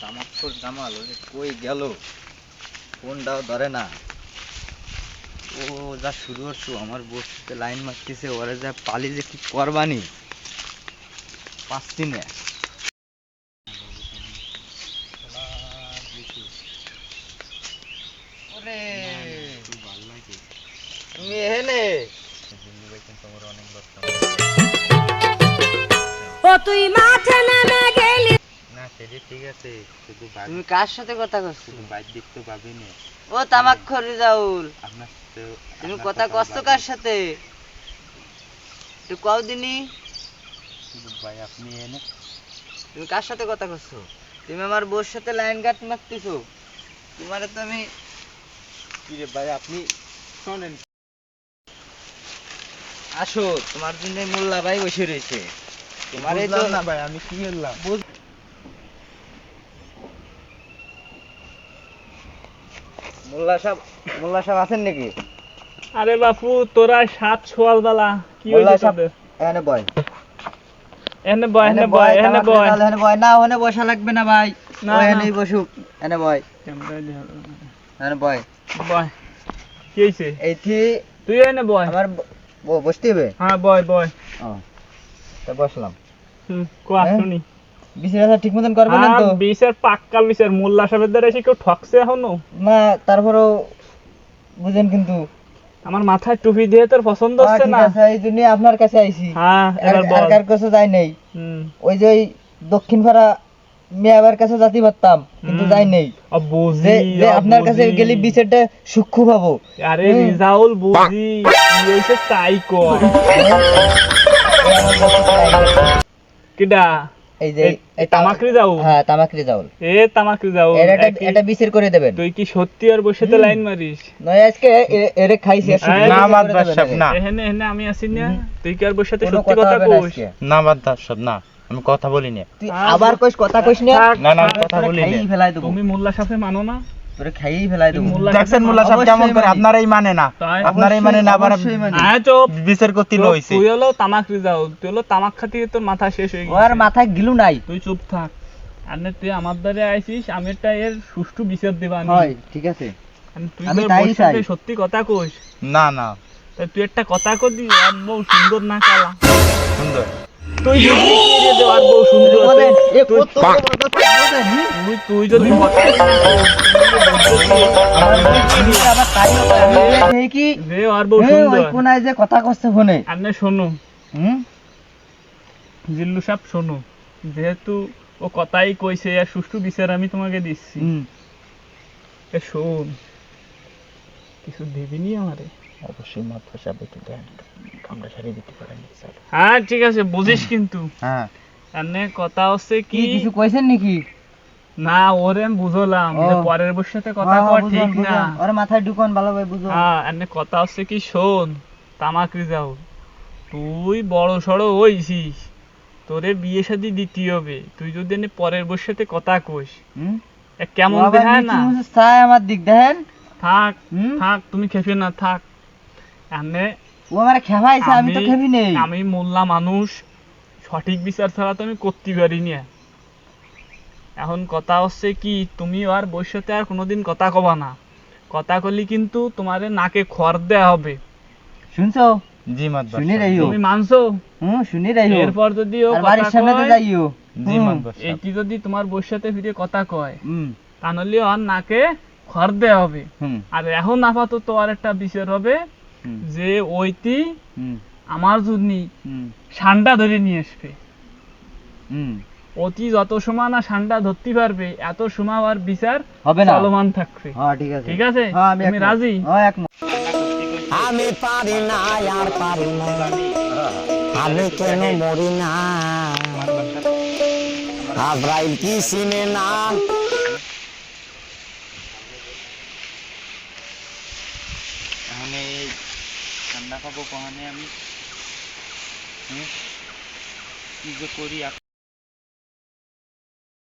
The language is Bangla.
তামাক্কুর জামাল ওরে কই গেল, ফোনটাও ধরে না। ও যা শুরু করছো আমার বসতে লাইন মারতেছে, ওরা যা পালি যে কি করবানি পাচ্ছি না। ওরে তুমি এখানে তোমার অনেক ও তুই মাঠে নেমে গেলি না, সেটা ঠিক আছে, শুধু তুমি কার সাথে কথা করছো? বাইক দেখতে পাবি না। ও তামাক্কুর রিজাউল, আপনার তুমি কথা কষ্ট কার সাথে তুই কও দিনি? ভাই আপনি এনে তুমি কার সাথে কথা করছো? তুমি আমার বউর সাথে লাইন কাট মারতেছো। তোমারে তো আমি কি রে ভাই, আপনি শুনেন, আসো তোমার জন্য মোল্লা ভাই বসে রয়েছে। তোমারে তো না ভাই, আমি কি বললাম মোল্লা সাহেব আছেন নাকি? আরে বাপু তোরা সাত সোয়াল বালা কি হইছে তোদের? এনে বয় এনে বয় এনে বয় এনে বয় এনে বয় না, ওখানে বসা লাগবে না ভাই, ও এনেই বসুক। এনে বয় এনে বয় বয়। কি হইছে? এইটি তুই এনে বয়। আমার বসতে হবে? হ্যাঁ বয় বয়। ও তা বসলাম। কোয়া শুনি। বিচার ঠিক মতন করবেন না তো? বিচার পাক্কা বিচার, মোল্লা সাহেবের দ্বারা এসে কেউ ঠকছে এখনো না? তারপরেও বুঝেন কিন্তু আমার মাথায় টুপি দিয়ে তোর পছন্দ হচ্ছে না, এই জন্য আপনার কাছে আইছি। হ্যাঁ এবার বল। আর কার কাছে যাই নাই। ওই যে ওই দক্ষিণ পাড়া মেয়াবার কাছে যাতে পারতাম, কিন্তু যাই নাই। যে আপনার কাছে গেলে বিচারটা সূক্ষ্ম পাবো। আরে রিজাউল বুঝি কি হইছে তাই কর। কিডা? এই যে তামাকরি যাও। হ্যাঁ তামাকরি যাও। তামাকরি যাও এটা বিচার করে দেবেন। তুই কি সত্যি আর বসেতে লাইন মারিস? নয় আজকে এরে খাইছি। না মাদ বাদশাহ না, এখানে আমি আছি না, তুই কি আর বসেতে সত্যি কথা কইস? না মাদ বাদশাহ না, আমি কথা বলি না। তুই আবার কইস কথা কইস না? না না কথা বলি না। তুমি মোল্লা সাহেব মানো না? তোরে খাইই ফেলাই দেব। দেখছেন মোল্লা সাহেব কেমন করে, আপনারই মানে না, আপনারই মানে না, আবার বিচার করতে লইছে। তুই হলো তামাকরি যাও, তুই হলো তামাক খাতি তোর মাথা শেষ হয়ে গেছে। ওর মাথায় গিলু নাই। তুই চুপ থাক। আরে তুই আমার দ্বারে আইছিস, আমি একটা এর সুষ্ঠু বিচার দিবানি। হয় ঠিক আছে, তুই আমি তাই চাই। সত্যি কথা কইস? না না তুই একটা কথা কই দি, আর বউ সুন্দর না কালা? সুন্দর। তুই যদি এর দে আর বউ সুন্দর বলে এ কত তুই যদি কথা আবার তাই হবে কি রে আর বউ সুন্দর। ওই কোনায় যে কথা কইছে ফোনে। আরে শোনো, জিল্লু সাহেব শোনো, যেহেতু ও কথাই কইছে আর সুষ্ঠু বিচার আমি তোমাকে দিচ্ছি। এ শোন, কিছু দিবিনি আমারে? অবশ্যই মাত্র সাহেব একটু দেন, আমরা সারি দিতে পারেন স্যার। হ্যাঁ ঠিক আছে, বুঝিস কিন্তু। হ্যাঁ এনে কথা হচ্ছে কি, কিছু কইছেন নাকি? না ওরে আমি বুঝলাম যে পরের বউর সাথে কথা কওয়া ঠিক না। ওরে মাথায় ঢুকান ভালোভাবে বুঝো। হ্যাঁ এনে কথা হচ্ছে কি, শোন তামাকরি যাও, তুই বড় সড়ো হইছিস, তোরে বিয়ে শাদী দিতে হবে। তুই যদি এনে পরের বউর সাথে কথা কইস কেমন দেখায় না? চাই আমার দিক দেখেন। থাক থাক, তুমি খেপে না থাক। এনে ও আমারে খেপাইছে, আমি তো খেপি নেই। আমি মোল্লা মানুষ, সঠিক বিচার ছাড়া তো আমি করতে পারি না। এখন কথা হচ্ছে কি, তুমি আর বউর সাথে আর কোনোদিন কথা কবা না। কথা কলি কিন্তু তোমারে নাকে খড় দেয়া হবে। শুনছো? জি মাদ বাদশাহ। শুনি রইও। তুমি মানছো? শুনি রইও। এরপর যদি ও কথা বাড়ির সামনে তো কয়, যাইও। জি মাদ বাদশাহ। এইটি যদি তোমার বউর সাথে ফিরে কথা কয়, তাহলে আর নাকে খড় দেয়া হবে। আর এখন আপাতত আর একটা বিচার হবে যে ওইটি আমার জন্য ঠান্ডা ধরে নিয়ে আসবে। অতি যত সময় না ঠান্ডা ধরতে পারবে, এত সময় আর বিচার হবে না, চলমান থাকবে। ঠিক আছে? তুমি রাজি? আমি পারি না আর পারি না, আমি কেন মরি না, আজরাইল কি চিনে না। ঠান্ডা খাবো কখনে আমি, কি যে করি।